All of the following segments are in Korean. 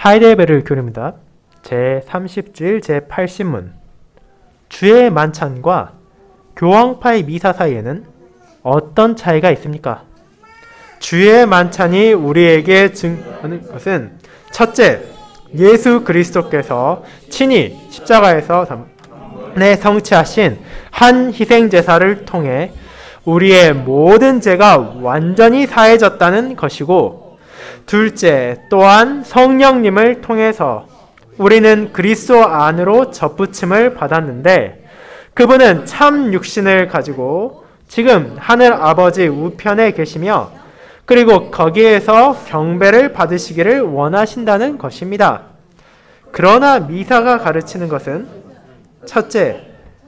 하이델베르 교리입니다. 제30주일 제80문 주의 만찬과 교황파의 미사 사이에는 어떤 차이가 있습니까? 주의 만찬이 우리에게 증거하는 것은 첫째, 예수 그리스도께서 친히 십자가에서 성취하신 한 희생제사를 통해 우리의 모든 죄가 완전히 사해졌다는 것이고, 둘째, 또한 성령님을 통해서 우리는 그리스도 안으로 접붙임을 받았는데, 그분은 참 육신을 가지고 지금 하늘 아버지 우편에 계시며 그리고 거기에서 경배를 받으시기를 원하신다는 것입니다. 그러나 미사가 가르치는 것은 첫째,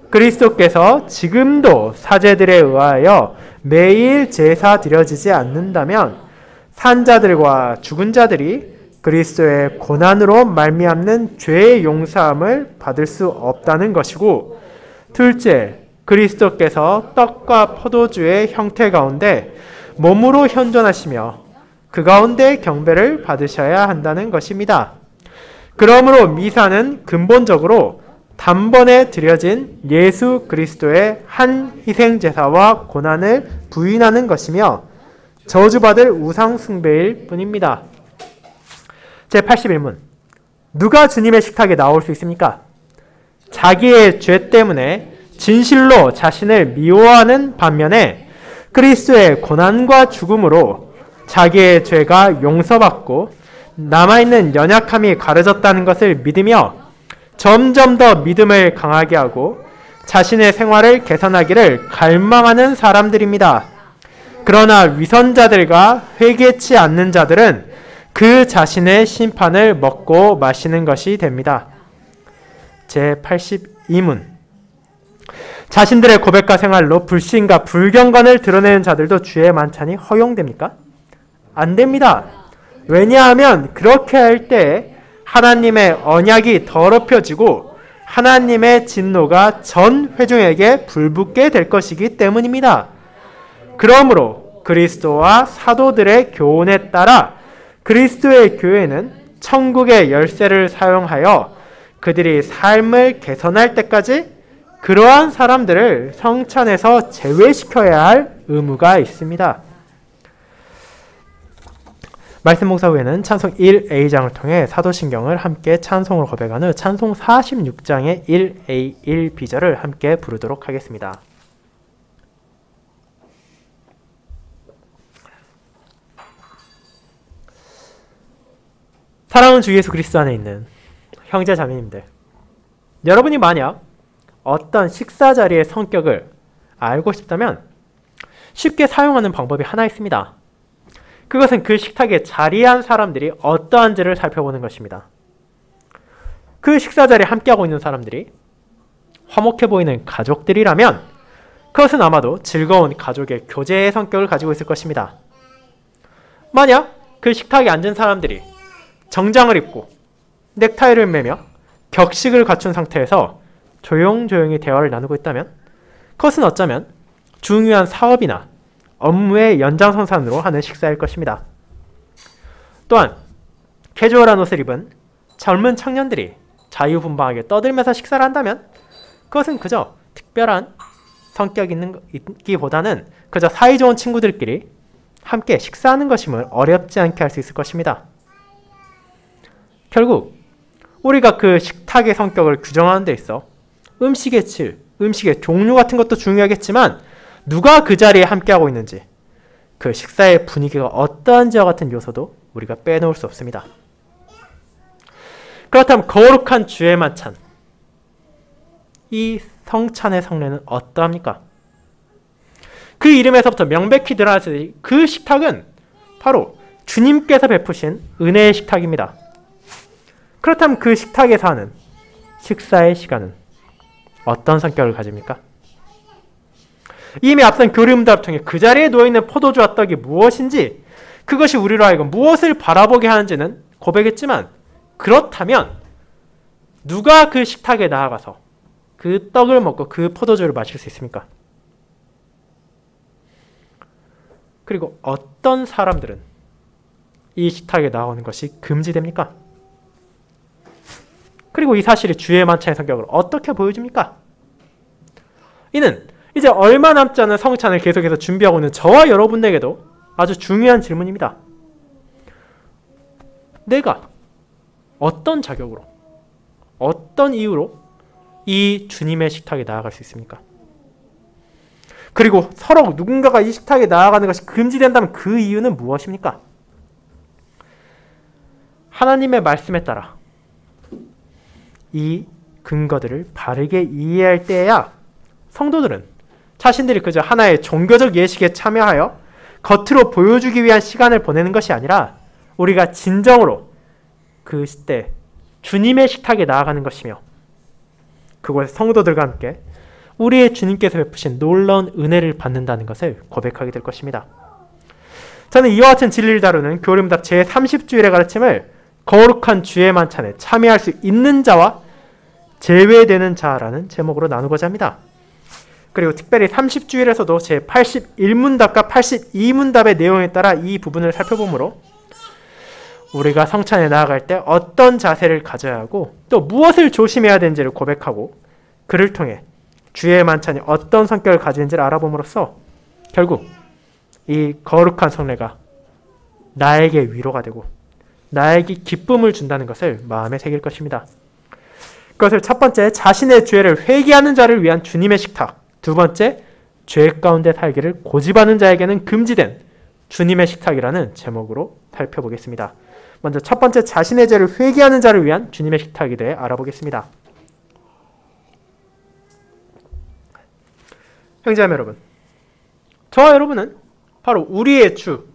그리스도께서 지금도 사제들에 의하여 매일 제사 드려지지 않는다면 산자들과 죽은 자들이 그리스도의 고난으로 말미암는 죄의 용서함을 받을 수 없다는 것이고, 둘째, 그리스도께서 떡과 포도주의 형태 가운데 몸으로 현존하시며 그 가운데 경배를 받으셔야 한다는 것입니다. 그러므로 미사는 근본적으로 단번에 드려진 예수 그리스도의 한 희생제사와 고난을 부인하는 것이며 저주받을 우상 숭배일 뿐입니다. 제81문 누가 주님의 식탁에 나올 수 있습니까? 자기의 죄 때문에 진실로 자신을 미워하는 반면에 그리스도의 고난과 죽음으로 자기의 죄가 용서받고 남아있는 연약함이 가려졌다는 것을 믿으며 점점 더 믿음을 강하게 하고 자신의 생활을 개선하기를 갈망하는 사람들입니다. 그러나 위선자들과 회개치 않는 자들은 그 자신의 심판을 먹고 마시는 것이 됩니다. 제82문 자신들의 고백과 생활로 불신과 불경건을 드러내는 자들도 주의 만찬이 허용됩니까? 안 됩니다. 왜냐하면 그렇게 할 때 하나님의 언약이 더럽혀지고 하나님의 진노가 전 회중에게 불붙게 될 것이기 때문입니다. 그러므로 그리스도와 사도들의 교훈에 따라 그리스도의 교회는 천국의 열쇠를 사용하여 그들이 삶을 개선할 때까지 그러한 사람들을 성찬에서 제외시켜야 할 의무가 있습니다. 말씀 묵상 후에는 찬송 1A장을 통해 사도신경을 함께 찬송으로 고백한 후 찬송 46장의 1A 1B절을 함께 부르도록 하겠습니다. 사랑하는 주 예수 그리스도 안에 있는 형제 자매님들, 여러분이 만약 어떤 식사 자리의 성격을 알고 싶다면 쉽게 사용하는 방법이 하나 있습니다. 그것은 그 식탁에 자리한 사람들이 어떠한지를 살펴보는 것입니다. 그 식사 자리에 함께하고 있는 사람들이 화목해 보이는 가족들이라면 그것은 아마도 즐거운 가족의 교제의 성격을 가지고 있을 것입니다. 만약 그 식탁에 앉은 사람들이 정장을 입고 넥타이를 매며 격식을 갖춘 상태에서 조용조용히 대화를 나누고 있다면 그것은 어쩌면 중요한 사업이나 업무의 연장선상으로 하는 식사일 것입니다. 또한 캐주얼한 옷을 입은 젊은 청년들이 자유분방하게 떠들면서 식사를 한다면 그것은 그저 특별한 성격이 있기보다는 그저 사이좋은 친구들끼리 함께 식사하는 것임을 어렵지 않게 할 수 있을 것입니다. 결국 우리가 그 식탁의 성격을 규정하는 데 있어 음식의 질, 음식의 종류 같은 것도 중요하겠지만 누가 그 자리에 함께하고 있는지, 그 식사의 분위기가 어떠한지와 같은 요소도 우리가 빼놓을 수 없습니다. 그렇다면 거룩한 주의 만찬, 이 성찬의 성례는 어떠합니까? 그 이름에서부터 명백히 드러나듯이 그 식탁은 바로 주님께서 베푸신 은혜의 식탁입니다. 그렇다면 그 식탁에서 하는 식사의 시간은 어떤 성격을 가집니까? 이미 앞선 교리문답을 통해 그 자리에 놓여있는 포도주와 떡이 무엇인지, 그것이 우리로 하여금 무엇을 바라보게 하는지는 고백했지만, 그렇다면 누가 그 식탁에 나아가서 그 떡을 먹고 그 포도주를 마실 수 있습니까? 그리고 어떤 사람들은 이 식탁에 나오는 것이 금지됩니까? 그리고 이 사실이 주의 만찬의 성격을 어떻게 보여줍니까? 이는 이제 얼마 남지 않은 성찬을 계속해서 준비하고 있는 저와 여러분에게도 아주 중요한 질문입니다. 내가 어떤 자격으로, 어떤 이유로 이 주님의 식탁에 나아갈 수 있습니까? 그리고 서로 누군가가 이 식탁에 나아가는 것이 금지된다면 그 이유는 무엇입니까? 하나님의 말씀에 따라 이 근거들을 바르게 이해할 때에야 성도들은 자신들이 그저 하나의 종교적 예식에 참여하여 겉으로 보여주기 위한 시간을 보내는 것이 아니라 우리가 진정으로 그 시대 주님의 식탁에 나아가는 것이며 그곳의 성도들과 함께 우리의 주님께서 베푸신 놀라운 은혜를 받는다는 것을 고백하게 될 것입니다. 저는 이와 같은 진리를 다루는 교리문답 제30주일의 가르침을 거룩한 주의 만찬에 참여할 수 있는 자와 제외되는 자라는 제목으로 나누고자 합니다. 그리고 특별히 30주일에서도 제81문답과 82문답의 내용에 따라 이 부분을 살펴보므로 우리가 성찬에 나아갈 때 어떤 자세를 가져야 하고 또 무엇을 조심해야 되는지를 고백하고 그를 통해 주의 만찬이 어떤 성격을 가지는지를 알아봄으로써 결국 이 거룩한 성례가 나에게 위로가 되고 나에게 기쁨을 준다는 것을 마음에 새길 것입니다. 그것을 첫 번째, 자신의 죄를 회개하는 자를 위한 주님의 식탁. 두 번째, 죄 가운데 살기를 고집하는 자에게는 금지된 주님의 식탁이라는 제목으로 살펴보겠습니다. 먼저 첫 번째, 자신의 죄를 회개하는 자를 위한 주님의 식탁에 대해 알아보겠습니다. 형제자매 여러분, 저와 여러분은 바로 우리의 주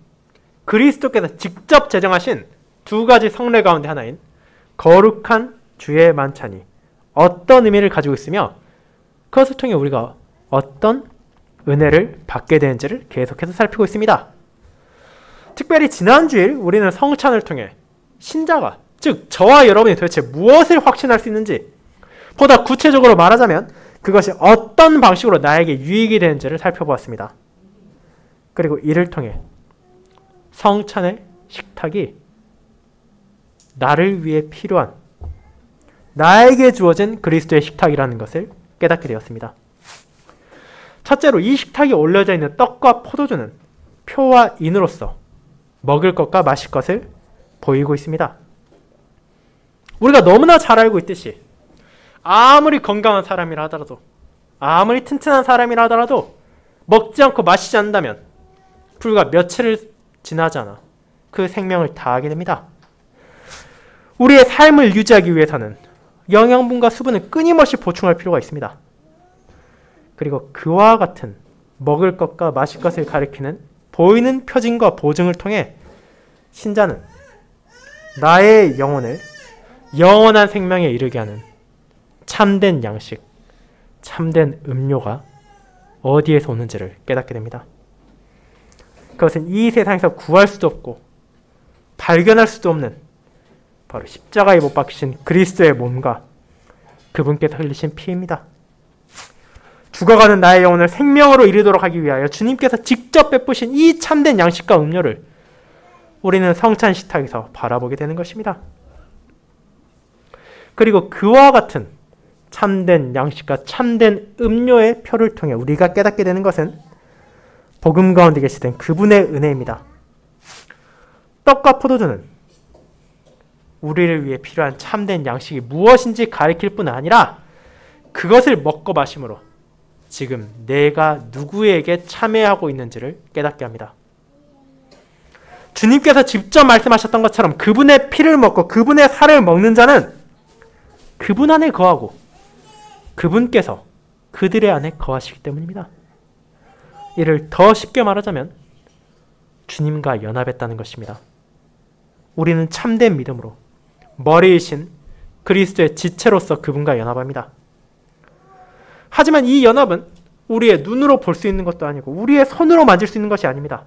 그리스도께서 직접 제정하신 두 가지 성례 가운데 하나인 거룩한 주의 만찬이 어떤 의미를 가지고 있으며 그것을 통해 우리가 어떤 은혜를 받게 되는지를 계속해서 살피고 있습니다. 특별히 지난주일 우리는 성찬을 통해 신자가, 즉 저와 여러분이 도대체 무엇을 확신할 수 있는지, 보다 구체적으로 말하자면 그것이 어떤 방식으로 나에게 유익이 되는지를 살펴보았습니다. 그리고 이를 통해 성찬의 식탁이 나를 위해 필요한, 나에게 주어진 그리스도의 식탁이라는 것을 깨닫게 되었습니다. 첫째로 이 식탁에 올려져 있는 떡과 포도주는 표와 인으로서 먹을 것과 마실 것을 보이고 있습니다. 우리가 너무나 잘 알고 있듯이 아무리 건강한 사람이라 하더라도, 아무리 튼튼한 사람이라 하더라도 먹지 않고 마시지 않는다면 불과 며칠을 지나지 않아 그 생명을 다하게 됩니다. 우리의 삶을 유지하기 위해서는 영양분과 수분을 끊임없이 보충할 필요가 있습니다. 그리고 그와 같은 먹을 것과 마실 것을 가리키는 보이는 표징과 보증을 통해 신자는 나의 영혼을 영원한 생명에 이르게 하는 참된 양식, 참된 음료가 어디에서 오는지를 깨닫게 됩니다. 그것은 이 세상에서 구할 수도 없고 발견할 수도 없는 바로 십자가에 못 박히신 그리스도의 몸과 그분께서 흘리신 피입니다. 죽어가는 나의 영혼을 생명으로 이르도록 하기 위하여 주님께서 직접 베푸신 이 참된 양식과 음료를 우리는 성찬 식탁에서 바라보게 되는 것입니다. 그리고 그와 같은 참된 양식과 참된 음료의 표를 통해 우리가 깨닫게 되는 것은 복음 가운데 계시던 그분의 은혜입니다. 떡과 포도주는 우리를 위해 필요한 참된 양식이 무엇인지 가리킬 뿐 아니라 그것을 먹고 마심으로 지금 내가 누구에게 참여하고 있는지를 깨닫게 합니다. 주님께서 직접 말씀하셨던 것처럼 그분의 피를 먹고 그분의 살을 먹는 자는 그분 안에 거하고 그분께서 그들의 안에 거하시기 때문입니다. 이를 더 쉽게 말하자면 주님과 연합했다는 것입니다. 우리는 참된 믿음으로 머리이신 그리스도의 지체로서 그분과 연합합니다. 하지만 이 연합은 우리의 눈으로 볼 수 있는 것도 아니고 우리의 손으로 만질 수 있는 것이 아닙니다.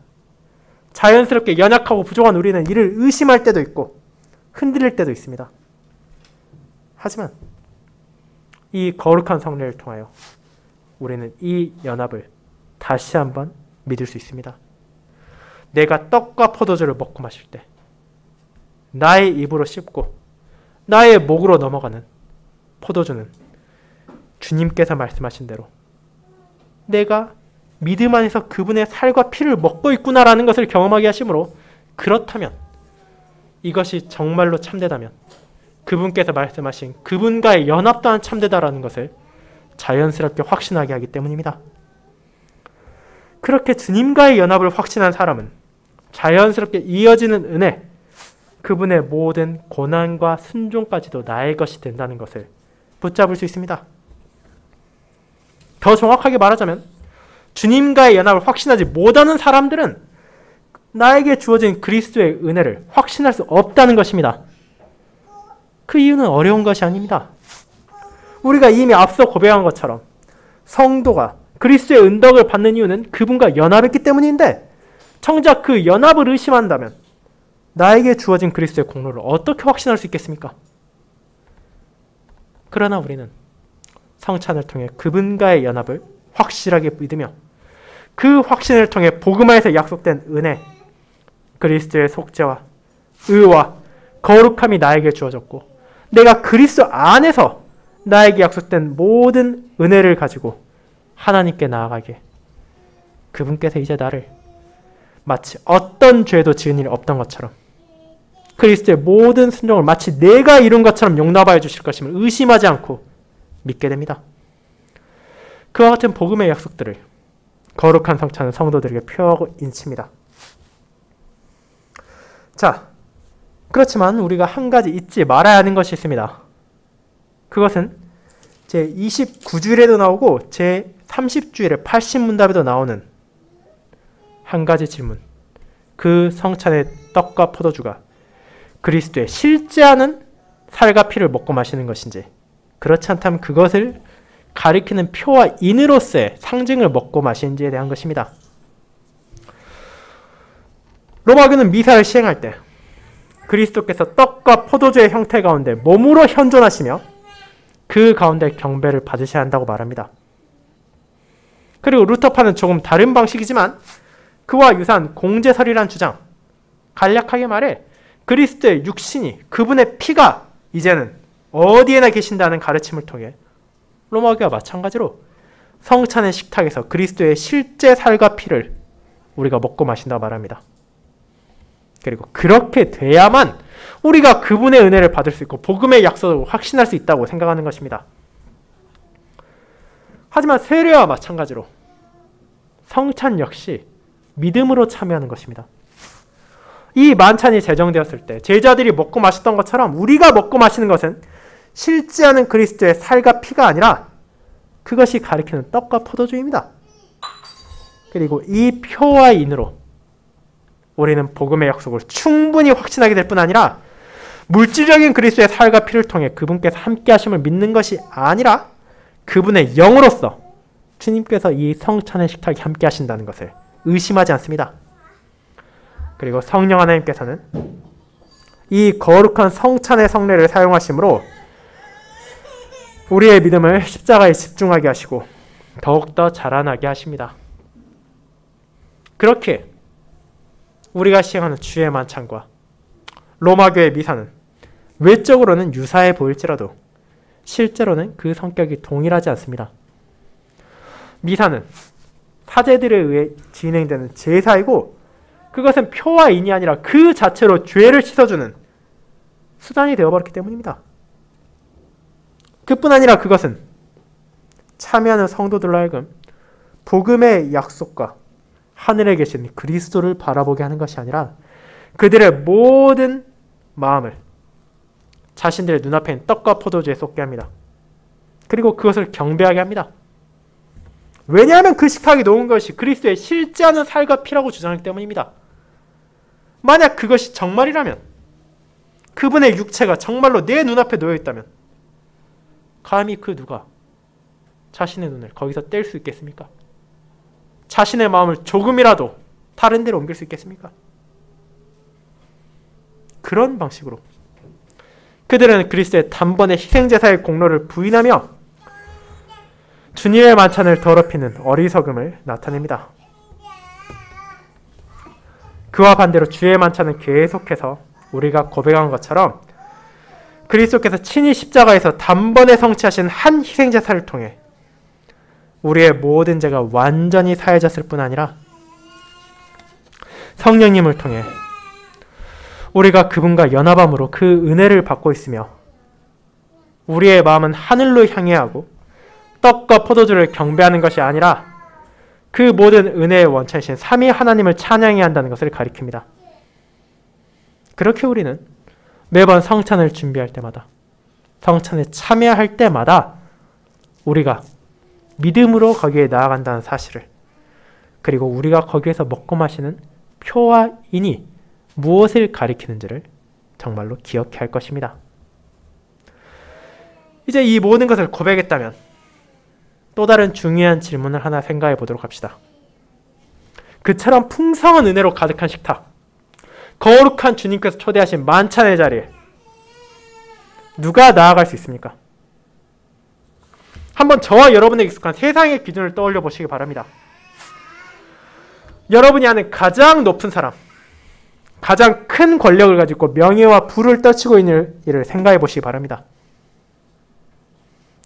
자연스럽게 연약하고 부족한 우리는 이를 의심할 때도 있고 흔들릴 때도 있습니다. 하지만 이 거룩한 성례를 통하여 우리는 이 연합을 다시 한번 믿을 수 있습니다. 내가 떡과 포도주를 먹고 마실 때 나의 입으로 씹고 나의 목으로 넘어가는 포도주는 주님께서 말씀하신 대로 내가 믿음 안에서 그분의 살과 피를 먹고 있구나라는 것을 경험하게 하심으로, 그렇다면 이것이 정말로 참되다면 그분께서 말씀하신 그분과의 연합 또한 참되다라는 것을 자연스럽게 확신하게 하기 때문입니다. 그렇게 주님과의 연합을 확신한 사람은 자연스럽게 이어지는 은혜, 그분의 모든 고난과 순종까지도 나의 것이 된다는 것을 붙잡을 수 있습니다. 더 정확하게 말하자면 주님과의 연합을 확신하지 못하는 사람들은 나에게 주어진 그리스도의 은혜를 확신할 수 없다는 것입니다. 그 이유는 어려운 것이 아닙니다. 우리가 이미 앞서 고백한 것처럼 성도가 그리스도의 은덕을 받는 이유는 그분과 연합했기 때문인데, 정작 그 연합을 의심한다면 나에게 주어진 그리스도의 공로를 어떻게 확신할 수 있겠습니까? 그러나 우리는 성찬을 통해 그분과의 연합을 확실하게 믿으며 그 확신을 통해 복음 안에서 약속된 은혜, 그리스도의 속죄와 의와 거룩함이 나에게 주어졌고, 내가 그리스도 안에서 나에게 약속된 모든 은혜를 가지고 하나님께 나아가게, 그분께서 이제 나를 마치 어떤 죄도 지은 일이 없던 것처럼 그리스도의 모든 순종을 마치 내가 이룬 것처럼 용납하여 주실 것임을 의심하지 않고 믿게 됩니다. 그와 같은 복음의 약속들을 거룩한 성찬은 성도들에게 표하고 인칩니다. 자, 그렇지만 우리가 한 가지 잊지 말아야 하는 것이 있습니다. 그것은 제 29주일에도 나오고 제 30주일에 80문답에도 나오는 한 가지 질문. 그 성찬의 떡과 포도주가 그리스도의 실제하는 살과 피를 먹고 마시는 것인지, 그렇지 않다면 그것을 가리키는 표와 인으로서의 상징을 먹고 마시는지에 대한 것입니다. 로마교는 미사를 시행할 때 그리스도께서 떡과 포도주의 형태 가운데 몸으로 현존하시며 그 가운데 경배를 받으셔야 한다고 말합니다. 그리고 루터파는 조금 다른 방식이지만 그와 유사한 공제설이란 주장, 간략하게 말해 그리스도의 육신이, 그분의 피가 이제는 어디에나 계신다는 가르침을 통해 로마교와 마찬가지로 성찬의 식탁에서 그리스도의 실제 살과 피를 우리가 먹고 마신다고 말합니다. 그리고 그렇게 돼야만 우리가 그분의 은혜를 받을 수 있고 복음의 약속을 확신할 수 있다고 생각하는 것입니다. 하지만 세례와 마찬가지로 성찬 역시 믿음으로 참여하는 것입니다. 이 만찬이 제정되었을 때 제자들이 먹고 마셨던 것처럼 우리가 먹고 마시는 것은 실제하는 그리스도의 살과 피가 아니라 그것이 가리키는 떡과 포도주입니다. 그리고 이 표와 인으로 우리는 복음의 약속을 충분히 확신하게 될 뿐 아니라 물질적인 그리스도의 살과 피를 통해 그분께서 함께 하심을 믿는 것이 아니라 그분의 영으로서 주님께서 이 성찬의 식탁에 함께 하신다는 것을 의심하지 않습니다. 그리고 성령 하나님께서는 이 거룩한 성찬의 성례를 사용하심으로 우리의 믿음을 십자가에 집중하게 하시고 더욱더 자라나게 하십니다. 그렇게 우리가 시행하는 주의 만찬과 로마교의 미사는 외적으로는 유사해 보일지라도 실제로는 그 성격이 동일하지 않습니다. 미사는 사제들에 의해 진행되는 제사이고 그것은 표와 인이 아니라 그 자체로 죄를 씻어주는 수단이 되어버렸기 때문입니다. 그뿐 아니라 그것은 참여하는 성도들로 하여금 복음의 약속과 하늘에 계신 그리스도를 바라보게 하는 것이 아니라 그들의 모든 마음을 자신들의 눈앞에 있는 떡과 포도주에 쏟게 합니다. 그리고 그것을 경배하게 합니다. 왜냐하면 그 식탁에 놓은 것이 그리스도의 실제하는 살과 피라고 주장하기 때문입니다. 만약 그것이 정말이라면, 그분의 육체가 정말로 내 눈앞에 놓여 있다면 감히 그 누가 자신의 눈을 거기서 뗄 수 있겠습니까? 자신의 마음을 조금이라도 다른 데로 옮길 수 있겠습니까? 그런 방식으로 그들은 그리스도의 단번에 희생제사의 공로를 부인하며 주님의 만찬을 더럽히는 어리석음을 나타냅니다. 그와 반대로 주의 만찬은 계속해서 우리가 고백한 것처럼 그리스도께서 친히 십자가에서 단번에 성취하신 한 희생제사를 통해 우리의 모든 죄가 완전히 사해졌을 뿐 아니라 성령님을 통해 우리가 그분과 연합함으로 그 은혜를 받고 있으며 우리의 마음은 하늘로 향해 하고 떡과 포도주를 경배하는 것이 아니라 그 모든 은혜의 원천이신 삼위 하나님을 찬양해야 한다는 것을 가리킵니다. 그렇게 우리는 매번 성찬을 준비할 때마다, 성찬에 참여할 때마다 우리가 믿음으로 거기에 나아간다는 사실을, 그리고 우리가 거기에서 먹고 마시는 표와 인이 무엇을 가리키는지를 정말로 기억해야 할 것입니다. 이제 이 모든 것을 고백했다면 또 다른 중요한 질문을 하나 생각해 보도록 합시다. 그처럼 풍성한 은혜로 가득한 식탁, 거룩한 주님께서 초대하신 만찬의 자리에 누가 나아갈 수 있습니까? 한번 저와 여러분에게 익숙한 세상의 기준을 떠올려 보시기 바랍니다. 여러분이 아는 가장 높은 사람, 가장 큰 권력을 가지고 명예와 부를 떨치고 있는 일을 생각해 보시기 바랍니다.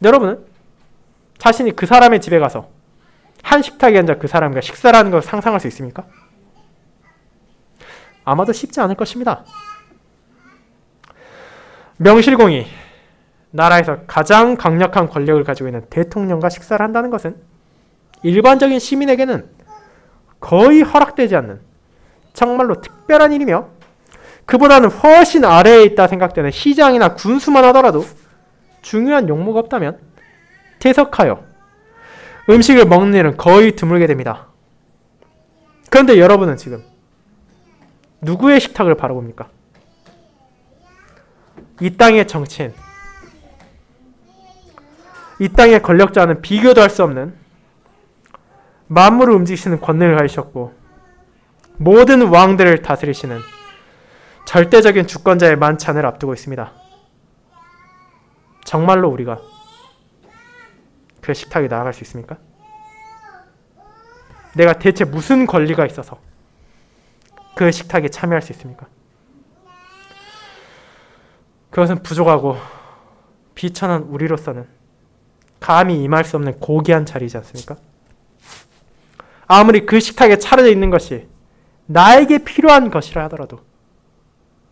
여러분은 자신이 그 사람의 집에 가서 한 식탁에 앉아 그 사람과 식사를 하는 것을 상상할 수 있습니까? 아마도 쉽지 않을 것입니다. 명실공히 나라에서 가장 강력한 권력을 가지고 있는 대통령과 식사를 한다는 것은 일반적인 시민에게는 거의 허락되지 않는 정말로 특별한 일이며, 그보다는 훨씬 아래에 있다 생각되는 시장이나 군수만 하더라도 중요한 용무가 없다면 퇴석하여 음식을 먹는 일은 거의 드물게 됩니다. 그런데 여러분은 지금 누구의 식탁을 바라봅니까? 이 땅의 정치인, 이 땅의 권력자는 비교도 할 수 없는 만물을 움직이시는 권능을 가지셨고 모든 왕들을 다스리시는 절대적인 주권자의 만찬을 앞두고 있습니다. 정말로 우리가 그 식탁에 나아갈 수 있습니까? 내가 대체 무슨 권리가 있어서 그 식탁에 참여할 수 있습니까? 그것은 부족하고 비천한 우리로서는 감히 임할 수 없는 고귀한 자리이지 않습니까? 아무리 그 식탁에 차려져 있는 것이 나에게 필요한 것이라 하더라도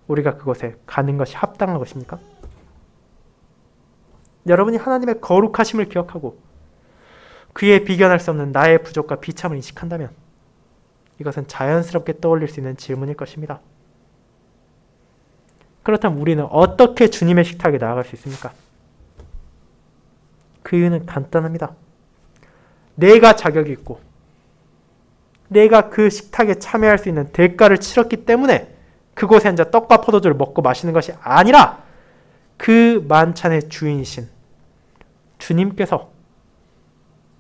우리가 그곳에 가는 것이 합당한 것입니까? 여러분이 하나님의 거룩하심을 기억하고 그에 비견할 수 없는 나의 부족과 비참을 인식한다면 이것은 자연스럽게 떠올릴 수 있는 질문일 것입니다. 그렇다면 우리는 어떻게 주님의 식탁에 나아갈 수 있습니까? 그 이유는 간단합니다. 내가 자격이 있고 내가 그 식탁에 참여할 수 있는 대가를 치렀기 때문에 그곳에 앉아 떡과 포도주를 먹고 마시는 것이 아니라 그 만찬의 주인이신 주님께서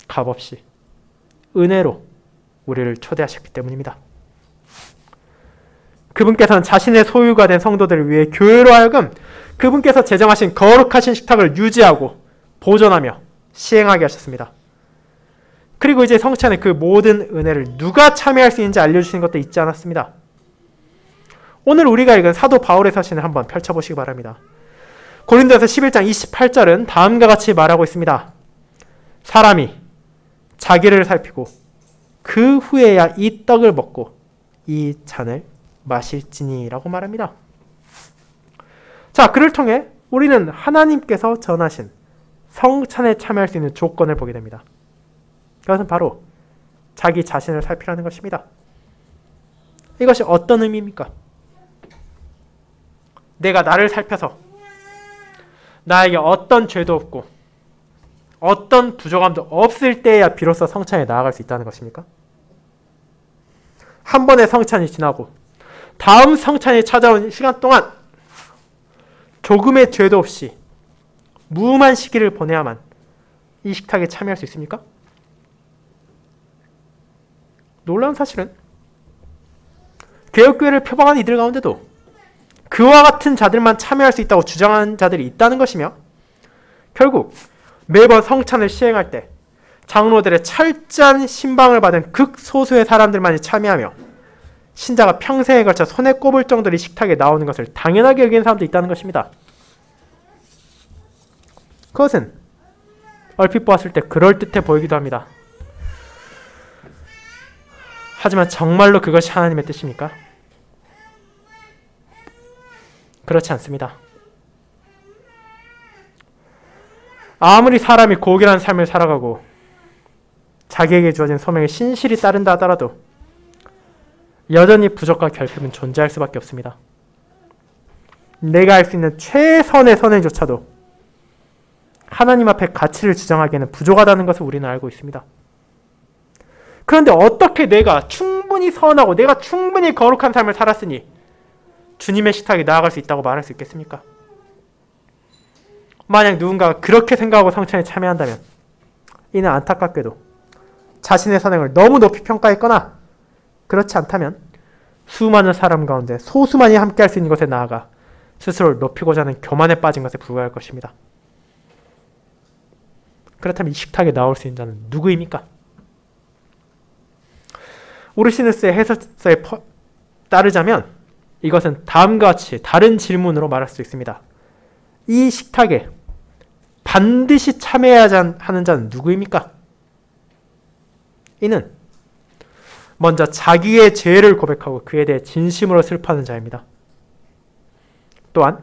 값없이 은혜로 우리를 초대하셨기 때문입니다. 그분께서는 자신의 소유가 된 성도들을 위해 교회로 하여금 그분께서 제정하신 거룩하신 식탁을 유지하고 보존하며 시행하게 하셨습니다. 그리고 이제 성찬의 그 모든 은혜를 누가 참여할 수 있는지 알려주시는 것도 있지 않았습니다. 오늘 우리가 읽은 사도 바울의 서신을 한번 펼쳐보시기 바랍니다. 고린도서 11장 28절은 다음과 같이 말하고 있습니다. 사람이 자기를 살피고 그 후에야 이 떡을 먹고 이 잔을 마실지니 라고 말합니다. 자, 그를 통해 우리는 하나님께서 전하신 성찬에 참여할 수 있는 조건을 보게 됩니다. 그것은 바로 자기 자신을 살피라는 것입니다. 이것이 어떤 의미입니까? 내가 나를 살펴서 나에게 어떤 죄도 없고 어떤 부족함도 없을 때야 비로소 성찬에 나아갈 수 있다는 것입니까? 한 번의 성찬이 지나고 다음 성찬이 찾아온 시간 동안 조금의 죄도 없이 무음한 시기를 보내야만 이 식탁에 참여할 수 있습니까? 놀라운 사실은 개혁교회를 표방한 이들 가운데도 그와 같은 자들만 참여할 수 있다고 주장하는 자들이 있다는 것이며, 결국 매번 성찬을 시행할 때 장로들의 철저한 신방을 받은 극소수의 사람들만이 참여하며 신자가 평생에 걸쳐 손에 꼽을 정도로 이 식탁에 나오는 것을 당연하게 여기는 사람도 있다는 것입니다. 그것은 얼핏 보았을 때 그럴듯해 보이기도 합니다. 하지만 정말로 그것이 하나님의 뜻입니까? 그렇지 않습니다. 아무리 사람이 고귀한 삶을 살아가고 자기에게 주어진 소명에 신실히 따른다 하더라도 여전히 부족과 결핍은 존재할 수밖에 없습니다. 내가 할 수 있는 최선의 선행조차도 하나님 앞에 가치를 주장하기에는 부족하다는 것을 우리는 알고 있습니다. 그런데 어떻게 내가 충분히 선하고 내가 충분히 거룩한 삶을 살았으니 주님의 식탁에 나아갈 수 있다고 말할 수 있겠습니까? 만약 누군가가 그렇게 생각하고 성찬에 참여한다면 이는 안타깝게도 자신의 선행을 너무 높이 평가했거나 그렇지 않다면 수많은 사람 가운데 소수만이 함께할 수 있는 곳에 나아가 스스로를 높이고자 하는 교만에 빠진 것에 불과할 것입니다. 그렇다면 이 식탁에 나올 수 있는 자는 누구입니까? 오르시누스의 해설서에 따르자면 이것은 다음과 같이 다른 질문으로 말할 수 있습니다. 이 식탁에 반드시 참여해야 하는 자는 누구입니까? 이는 먼저 자기의 죄를 고백하고 그에 대해 진심으로 슬퍼하는 자입니다. 또한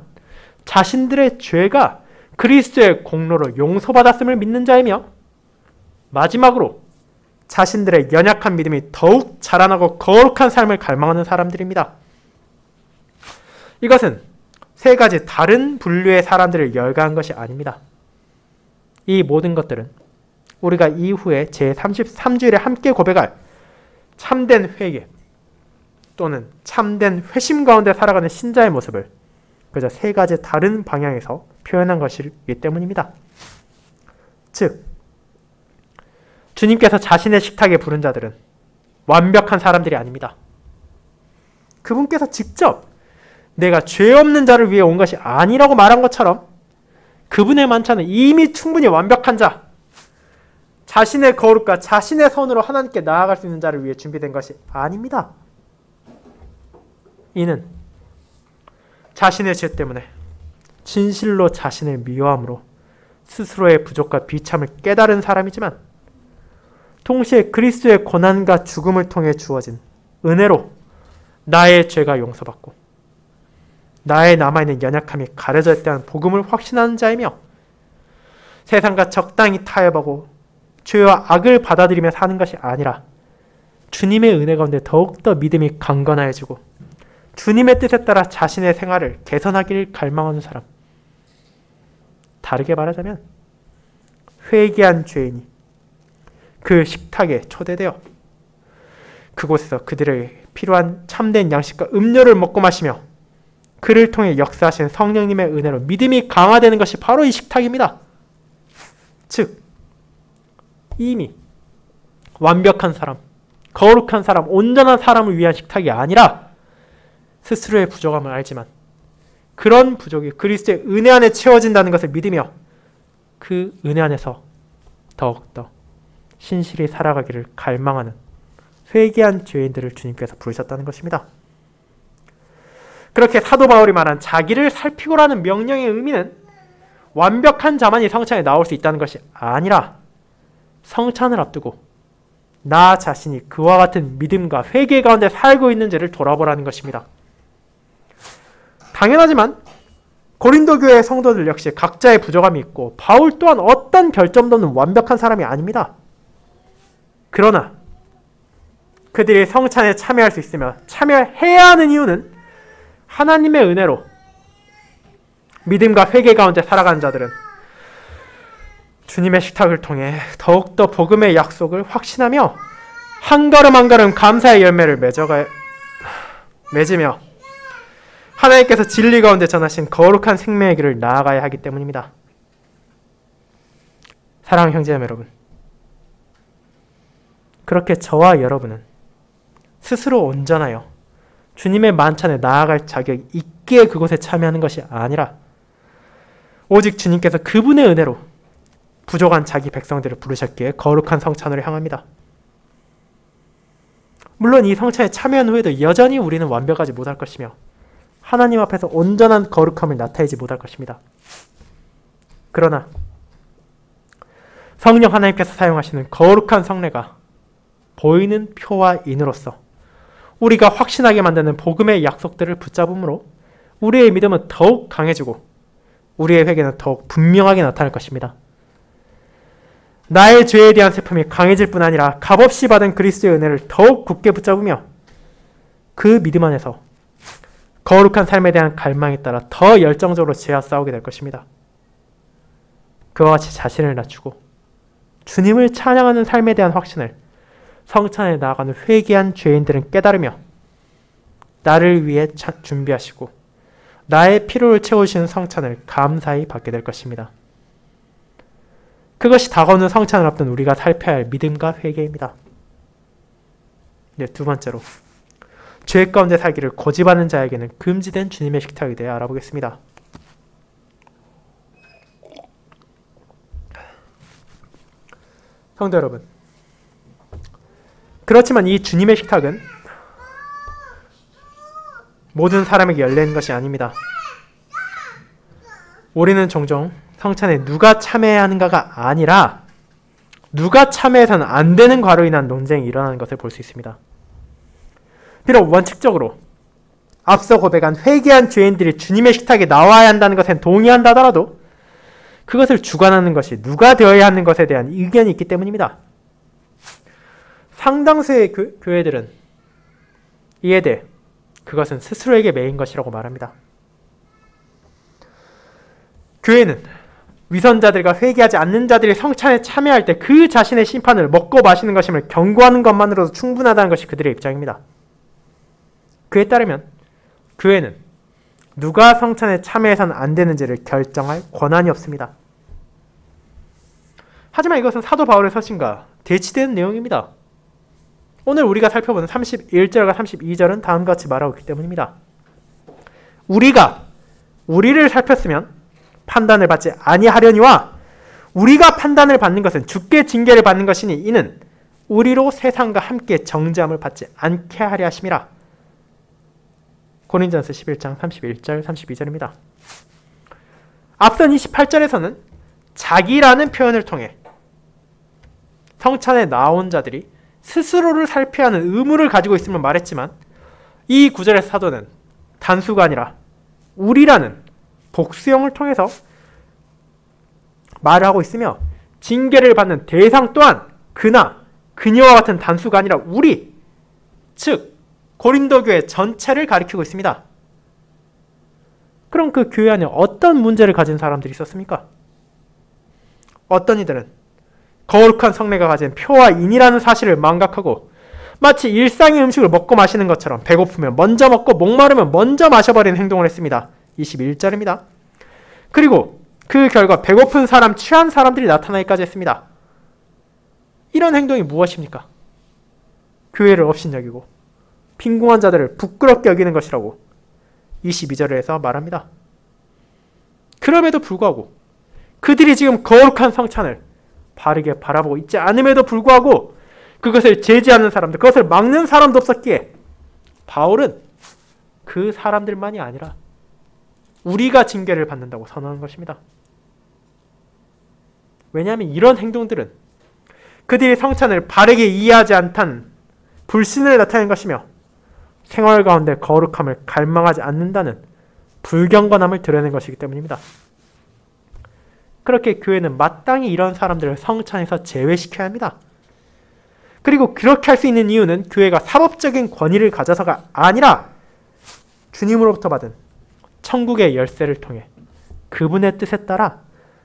자신들의 죄가 그리스도의 공로로 용서받았음을 믿는 자이며 마지막으로 자신들의 연약한 믿음이 더욱 자라나고 거룩한 삶을 갈망하는 사람들입니다. 이것은 세 가지 다른 분류의 사람들을 열거한 것이 아닙니다. 이 모든 것들은 우리가 이후에 제33주일에 함께 고백할 참된 회개 또는 참된 회심 가운데 살아가는 신자의 모습을 그저 세 가지 다른 방향에서 표현한 것이기 때문입니다. 즉, 주님께서 자신의 식탁에 부른 자들은 완벽한 사람들이 아닙니다. 그분께서 직접 내가 죄 없는 자를 위해 온 것이 아니라고 말한 것처럼 그분의 만찬은 이미 충분히 완벽한 자, 자신의 거룩과 자신의 선으로 하나님께 나아갈 수 있는 자를 위해 준비된 것이 아닙니다. 이는 자신의 죄 때문에 진실로 자신을 미워함으로 스스로의 부족과 비참을 깨달은 사람이지만 동시에 그리스도의 고난과 죽음을 통해 주어진 은혜로 나의 죄가 용서받고 나의 남아있는 연약함이 가려졌다는 복음을 확신하는 자이며 세상과 적당히 타협하고 죄와 악을 받아들이며 사는 것이 아니라 주님의 은혜 가운데 더욱더 믿음이 강건해지고 주님의 뜻에 따라 자신의 생활을 개선하기를 갈망하는 사람. 다르게 말하자면 회개한 죄인이 그 식탁에 초대되어 그곳에서 그들에게 필요한 참된 양식과 음료를 먹고 마시며 그를 통해 역사하신 성령님의 은혜로 믿음이 강화되는 것이 바로 이 식탁입니다. 즉, 이미 완벽한 사람, 거룩한 사람, 온전한 사람을 위한 식탁이 아니라 스스로의 부족함을 알지만 그런 부족이 그리스도의 은혜 안에 채워진다는 것을 믿으며 그 은혜 안에서 더욱더 신실히 살아가기를 갈망하는 회개한 죄인들을 주님께서 부르셨다는 것입니다. 그렇게 사도 바울이 말한 자기를 살피고라는 명령의 의미는 완벽한 자만이 성찬에 나올 수 있다는 것이 아니라 성찬을 앞두고 나 자신이 그와 같은 믿음과 회개 가운데 살고 있는지를 돌아보라는 것입니다. 당연하지만 고린도 교회의 성도들 역시 각자의 부족함이 있고 바울 또한 어떤 별점도 없는 완벽한 사람이 아닙니다. 그러나 그들이 성찬에 참여할 수 있으며 참여해야 하는 이유는 하나님의 은혜로 믿음과 회개 가운데 살아가는 자들은 주님의 식탁을 통해 더욱더 복음의 약속을 확신하며 한 걸음 한 걸음 감사의 열매를 맺으며 하나님께서 진리 가운데 전하신 거룩한 생명의 길을 나아가야 하기 때문입니다. 사랑하는 형제자매 여러분, 그렇게 저와 여러분은 스스로 온전하여 주님의 만찬에 나아갈 자격이 있기에 그곳에 참여하는 것이 아니라 오직 주님께서 그분의 은혜로 부족한 자기 백성들을 부르셨기에 거룩한 성찬으로 향합니다. 물론 이 성찬에 참여한 후에도 여전히 우리는 완벽하지 못할 것이며 하나님 앞에서 온전한 거룩함을 나타내지 못할 것입니다. 그러나 성령 하나님께서 사용하시는 거룩한 성례가 보이는 표와 인으로서 우리가 확신하게 만드는 복음의 약속들을 붙잡음으로 우리의 믿음은 더욱 강해지고 우리의 회개는 더욱 분명하게 나타날 것입니다. 나의 죄에 대한 슬픔이 강해질 뿐 아니라 값없이 받은 그리스도의 은혜를 더욱 굳게 붙잡으며 그 믿음 안에서 거룩한 삶에 대한 갈망에 따라 더 열정적으로 죄와 싸우게 될 것입니다. 그와 같이 자신을 낮추고 주님을 찬양하는 삶에 대한 확신을 성찬에 나아가는 회개한 죄인들은 깨달으며 나를 위해 준비하시고 나의 필요를 채우시는 성찬을 감사히 받게 될 것입니다. 그것이 다가오는 성찬을 앞둔 우리가 살펴야 할 믿음과 회개입니다. 네, 두 번째로 죄 가운데 살기를 고집하는 자에게는 금지된 주님의 식탁에 대해 알아보겠습니다. 성도 여러분, 그렇지만 이 주님의 식탁은 모든 사람에게 열려있는 것이 아닙니다. 우리는 종종 성찬에 누가 참여해야 하는가가 아니라 누가 참여해서는 안 되는 과로 인한 논쟁이 일어나는 것을 볼 수 있습니다. 비록 원칙적으로 앞서 고백한 회개한 죄인들이 주님의 식탁에 나와야 한다는 것에 동의한다 하더라도 그것을 주관하는 것이 누가 되어야 하는 것에 대한 의견이 있기 때문입니다. 상당수의 교회들은 이에 대해 그것은 스스로에게 매인 것이라고 말합니다. 교회는 위선자들과 회개하지 않는 자들이 성찬에 참여할 때 그 자신의 심판을 먹고 마시는 것임을 경고하는 것만으로도 충분하다는 것이 그들의 입장입니다. 그에 따르면 교회는 누가 성찬에 참여해서는 안 되는지를 결정할 권한이 없습니다. 하지만 이것은 사도 바울의 서신과 대치되는 내용입니다. 오늘 우리가 살펴보는 31절과 32절은 다음과 같이 말하고 있기 때문입니다. 우리가 우리를 살폈으면 판단을 받지 아니하려니와 우리가 판단을 받는 것은 주께 징계를 받는 것이니 이는 우리로 세상과 함께 정죄함을 받지 않게 하려 하심이라. 고린전서 11장 31절 32절입니다. 앞선 28절에서는 자기라는 표현을 통해 성찬에 나온 자들이 스스로를 살펴야 하는 의무를 가지고 있음을 말했지만 이 구절의 사도는 단수가 아니라 우리라는 복수형을 통해서 말을 하고 있으며 징계를 받는 대상 또한 그나 그녀와 같은 단수가 아니라 우리, 즉 고린도 교회 전체를 가리키고 있습니다. 그럼 그 교회 안에 어떤 문제를 가진 사람들이 있었습니까? 어떤 이들은 거룩한 성례가 가진 표와 인이라는 사실을 망각하고 마치 일상의 음식을 먹고 마시는 것처럼 배고프면 먼저 먹고 목마르면 먼저 마셔버리는 행동을 했습니다. 21절입니다. 그리고 그 결과 배고픈 사람, 취한 사람들이 나타나기까지 했습니다. 이런 행동이 무엇입니까? 교회를 업신여기고 빈궁한 자들을 부끄럽게 여기는 것이라고 22절에서 말합니다. 그럼에도 불구하고 그들이 지금 거룩한 성찬을 바르게 바라보고 있지 않음에도 불구하고 그것을 제지하는 사람들, 그것을 막는 사람도 없었기에 바울은 그 사람들만이 아니라 우리가 징계를 받는다고 선언한 것입니다. 왜냐하면 이런 행동들은 그들이 성찬을 바르게 이해하지 않던 불신을 나타낸 것이며 생활 가운데 거룩함을 갈망하지 않는다는 불경건함을 드러낸 것이기 때문입니다. 그렇게 교회는 마땅히 이런 사람들을 성찬에서 제외시켜야 합니다. 그리고 그렇게 할 수 있는 이유는 교회가 사법적인 권위를 가져서가 아니라 주님으로부터 받은 천국의 열쇠를 통해 그분의 뜻에 따라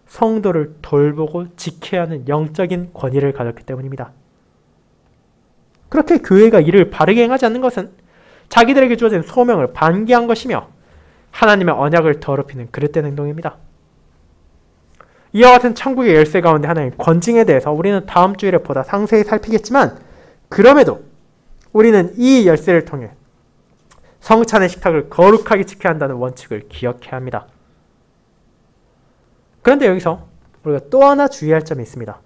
성도를 돌보고 지켜야 하는 영적인 권위를 가졌기 때문입니다. 그렇게 교회가 이를 바르게 행하지 않는 것은 자기들에게 주어진 소명을 반기한 것이며 하나님의 언약을 더럽히는 그릇된 행동입니다. 이와 같은 천국의 열쇠 가운데 하나인 권징에 대해서 우리는 다음 주일에 보다 상세히 살피겠지만 그럼에도 우리는 이 열쇠를 통해 성찬의 식탁을 거룩하게 지켜야 한다는 원칙을 기억해야 합니다. 그런데 여기서 우리가 또 하나 주의할 점이 있습니다.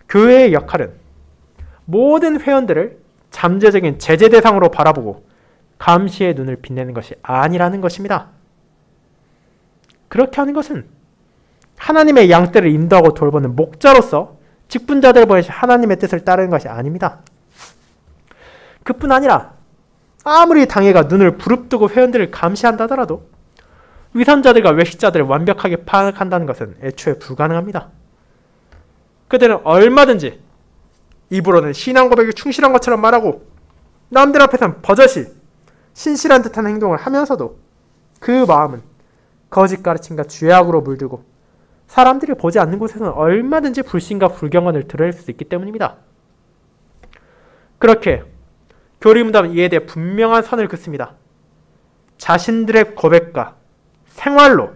교회의 역할은 모든 회원들을 잠재적인 제재 대상으로 바라보고 감시의 눈을 빛내는 것이 아니라는 것입니다. 그렇게 하는 것은 하나님의 양떼를 인도하고 돌보는 목자로서 직분자들 보내신 하나님의 뜻을 따르는 것이 아닙니다. 그뿐 아니라 아무리 당회가 눈을 부릅뜨고 회원들을 감시한다 하더라도 위선자들과 외식자들을 완벽하게 파악한다는 것은 애초에 불가능합니다. 그들은 얼마든지 입으로는 신앙 고백에 충실한 것처럼 말하고 남들 앞에서는 버젓이 신실한 듯한 행동을 하면서도 그 마음은 거짓 가르침과 죄악으로 물들고 사람들이 보지 않는 곳에서는 얼마든지 불신과 불경건을 드러낼 수 있기 때문입니다. 그렇게 교리문답은 이에 대해 분명한 선을 긋습니다. 자신들의 고백과 생활로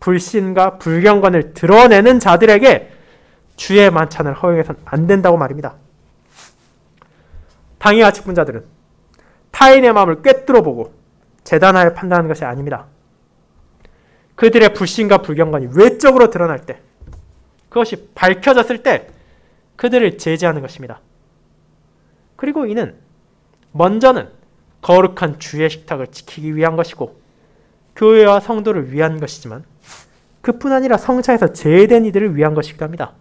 불신과 불경건을 드러내는 자들에게 주의 만찬을 허용해서는 안 된다고 말입니다. 당회와 직분자들은 타인의 마음을 꿰뚫어보고 재단하여 판단하는 것이 아닙니다. 그들의 불신과 불경건이 외적으로 드러날 때, 그것이 밝혀졌을 때 그들을 제지하는 것입니다. 그리고 이는 먼저는 거룩한 주의 식탁을 지키기 위한 것이고 교회와 성도를 위한 것이지만 그뿐 아니라 성차에서 제외된 이들을 위한 것이기도 합니다.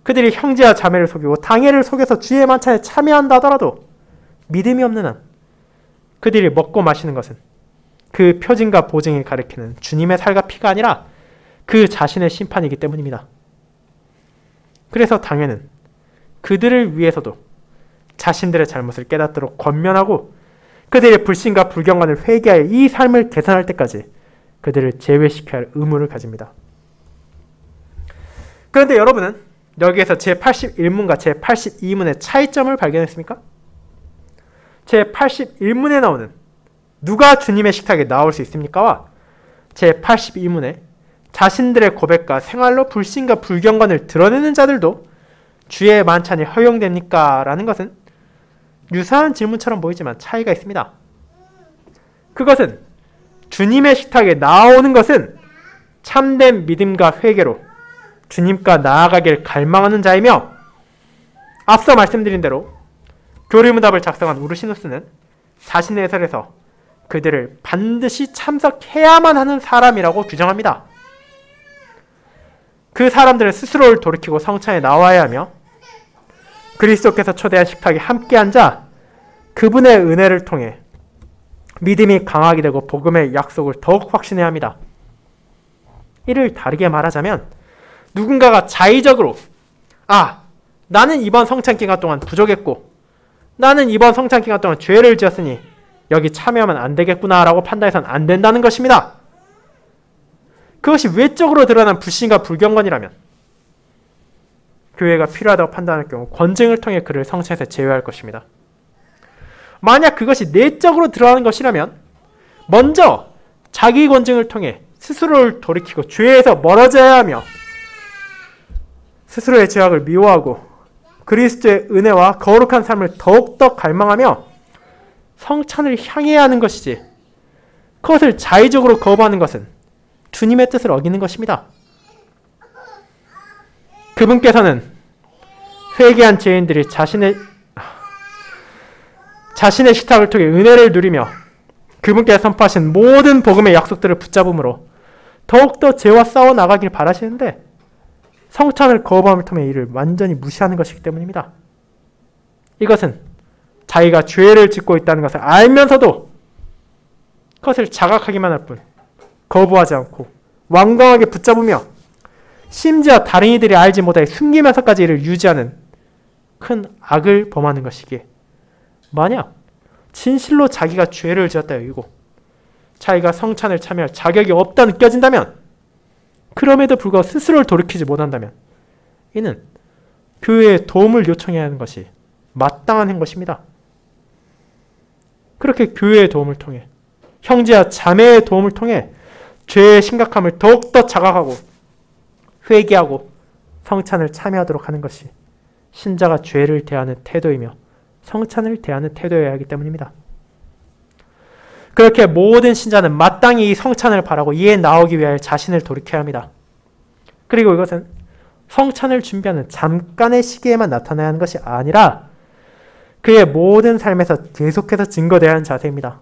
그들이 형제와 자매를 속이고 당회를 속여서 주의 만찬에 참여한다 하더라도 믿음이 없는 한 그들이 먹고 마시는 것은 그 표징과 보증이 가리키는 주님의 살과 피가 아니라 그 자신의 심판이기 때문입니다. 그래서 당회는 그들을 위해서도 자신들의 잘못을 깨닫도록 권면하고 그들의 불신과 불경건을 회개하여 이 삶을 개선할 때까지 그들을 제외시켜야 할 의무를 가집니다. 그런데 여러분은 여기에서 제81문과 제82문의 차이점을 발견했습니까? 제81문에 나오는 누가 주님의 식탁에 나올 수 있습니까와 제82문에 자신들의 고백과 생활로 불신과 불경건을 드러내는 자들도 주의 만찬이 허용됩니까? 라는 것은 유사한 질문처럼 보이지만 차이가 있습니다. 그것은 주님의 식탁에 나오는 것은 참된 믿음과 회개로 주님과 나아가길 갈망하는 자이며 앞서 말씀드린 대로 교리문답을 작성한 우르시누스는 자신의 해설에서 그들을 반드시 참석해야만 하는 사람이라고 규정합니다. 그 사람들은 스스로를 돌이키고 성찬에 나와야 하며 그리스도께서 초대한 식탁에 함께 앉아 그분의 은혜를 통해 믿음이 강하게 되고 복음의 약속을 더욱 확신해야 합니다. 이를 다르게 말하자면 누군가가 자의적으로 나는 이번 성찬 기간 동안 부족했고 나는 이번 성찬 기간 동안 죄를 지었으니 여기 참여하면 안 되겠구나 라고 판단해서는 안 된다는 것입니다. 그것이 외적으로 드러난 불신과 불경건이라면 교회가 필요하다고 판단할 경우 권증을 통해 그를 성찬에서 제외할 것입니다. 만약 그것이 내적으로 드러나는 것이라면 먼저 자기 권증을 통해 스스로를 돌이키고 죄에서 멀어져야 하며 스스로의 죄악을 미워하고 그리스도의 은혜와 거룩한 삶을 더욱더 갈망하며 성찬을 향해야 하는 것이지 그것을 자의적으로 거부하는 것은 주님의 뜻을 어기는 것입니다. 그분께서는 회개한 죄인들이 자신의 식탁을 통해 은혜를 누리며 그분께서 선포하신 모든 복음의 약속들을 붙잡음으로 더욱더 죄와 싸워 나가길 바라시는데 성찬을 거부함을 통해 이를 완전히 무시하는 것이기 때문입니다. 이것은 자기가 죄를 짓고 있다는 것을 알면서도 그것을 자각하기만 할 뿐 거부하지 않고 완강하게 붙잡으며 심지어 다른 이들이 알지 못하게 숨기면서까지 이를 유지하는 큰 악을 범하는 것이기에 만약 진실로 자기가 죄를 지었다 여기고 자기가 성찬을 참여할 자격이 없다 느껴진다면 그럼에도 불구하고 스스로를 돌이키지 못한다면 이는 교회에 도움을 요청해야 하는 것이 마땅한 것입니다. 그렇게 교회의 도움을 통해 형제와 자매의 도움을 통해 죄의 심각함을 더욱더 자각하고 회개하고 성찬을 참여하도록 하는 것이 신자가 죄를 대하는 태도이며 성찬을 대하는 태도여야 하기 때문입니다. 그렇게 모든 신자는 마땅히 이 성찬을 바라고 이에 나오기 위하여 자신을 돌이켜야 합니다. 그리고 이것은 성찬을 준비하는 잠깐의 시기에만 나타나야 하는 것이 아니라 그의 모든 삶에서 계속해서 증거되어야 하는 자세입니다.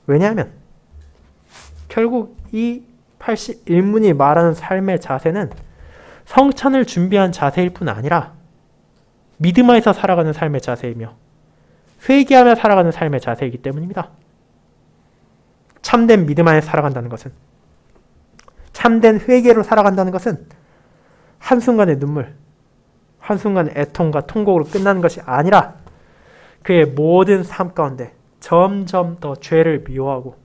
왜냐하면 결국 이 81문이 말하는 삶의 자세는 성찬을 준비한 자세일 뿐 아니라 믿음 안에서 살아가는 삶의 자세이며 회개하며 살아가는 삶의 자세이기 때문입니다. 참된 믿음 안에 살아간다는 것은, 참된 회개로 살아간다는 것은 한순간의 눈물, 한순간의 애통과 통곡으로 끝나는 것이 아니라 그의 모든 삶 가운데 점점 더 죄를 미워하고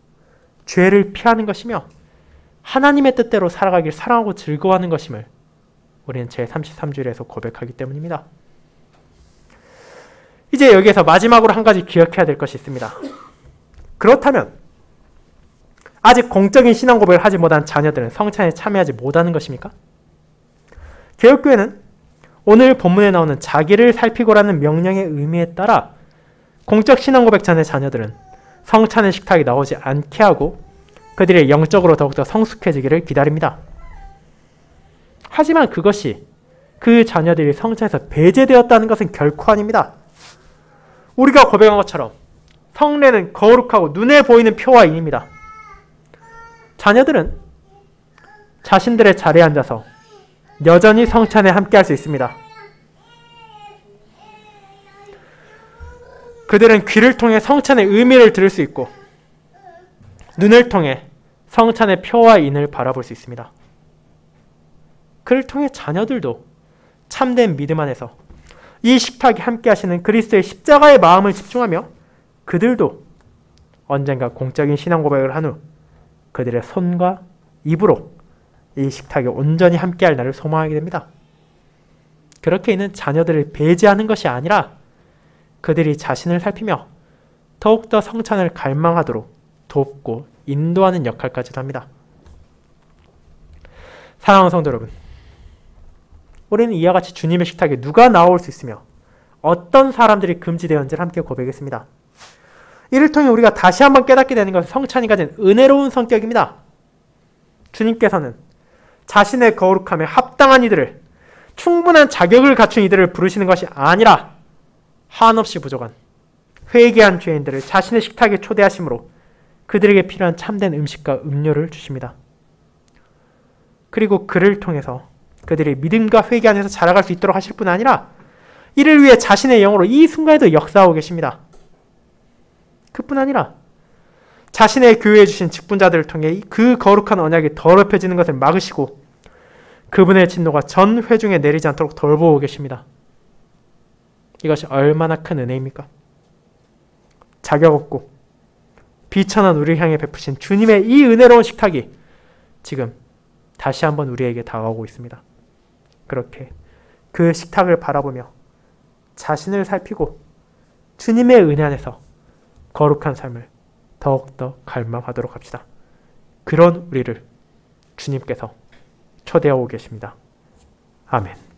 죄를 피하는 것이며 하나님의 뜻대로 살아가길 사랑하고 즐거워하는 것임을 우리는 제33주일에서 고백하기 때문입니다. 이제 여기에서 마지막으로 한 가지 기억해야 될 것이 있습니다. 그렇다면 아직 공적인 신앙 고백을 하지 못한 자녀들은 성찬에 참여하지 못하는 것입니까? 개혁교회는 오늘 본문에 나오는 자기를 살피고라는 명령의 의미에 따라 공적 신앙 고백 전의 자녀들은 성찬의 식탁에 나오지 않게 하고 그들의 영적으로 더욱더 성숙해지기를 기다립니다. 하지만 그것이 그 자녀들이 성찬에서 배제되었다는 것은 결코 아닙니다. 우리가 고백한 것처럼 성례는 거룩하고 눈에 보이는 표와 인입니다. 자녀들은 자신들의 자리에 앉아서 여전히 성찬에 함께할 수 있습니다. 그들은 귀를 통해 성찬의 의미를 들을 수 있고 눈을 통해 성찬의 표와 인을 바라볼 수 있습니다. 그를 통해 자녀들도 참된 믿음 안에서 이 식탁에 함께 하시는 그리스도의 십자가의 마음을 집중하며 그들도 언젠가 공적인 신앙 고백을 한 후 그들의 손과 입으로 이 식탁에 온전히 함께할 날을 소망하게 됩니다. 그렇게 있는 자녀들을 배제하는 것이 아니라 그들이 자신을 살피며 더욱더 성찬을 갈망하도록 돕고 인도하는 역할까지도 합니다. 사랑하는 성도 여러분, 우리는 이와 같이 주님의 식탁에 누가 나올 수 있으며 어떤 사람들이 금지되었는지를 함께 고백했습니다. 이를 통해 우리가 다시 한번 깨닫게 되는 것은 성찬이 가진 은혜로운 성격입니다. 주님께서는 자신의 거룩함에 합당한 이들을, 충분한 자격을 갖춘 이들을 부르시는 것이 아니라 한없이 부족한 회개한 죄인들을 자신의 식탁에 초대하심으로 그들에게 필요한 참된 음식과 음료를 주십니다. 그리고 그를 통해서 그들이 믿음과 회개 안에서 자라갈 수 있도록 하실 뿐 아니라 이를 위해 자신의 영으로 이 순간에도 역사하고 계십니다. 그뿐 아니라 자신의 교회에 주신 직분자들을 통해 그 거룩한 언약이 더럽혀지는 것을 막으시고 그분의 진노가 전 회중에 내리지 않도록 돌보고 계십니다. 이것이 얼마나 큰 은혜입니까? 자격 없고 비천한 우리를 향해 베푸신 주님의 이 은혜로운 식탁이 지금 다시 한번 우리에게 다가오고 있습니다. 그렇게 그 식탁을 바라보며 자신을 살피고 주님의 은혜 안에서 거룩한 삶을 더욱더 갈망하도록 합시다. 그런 우리를 주님께서 초대하고 계십니다. 아멘.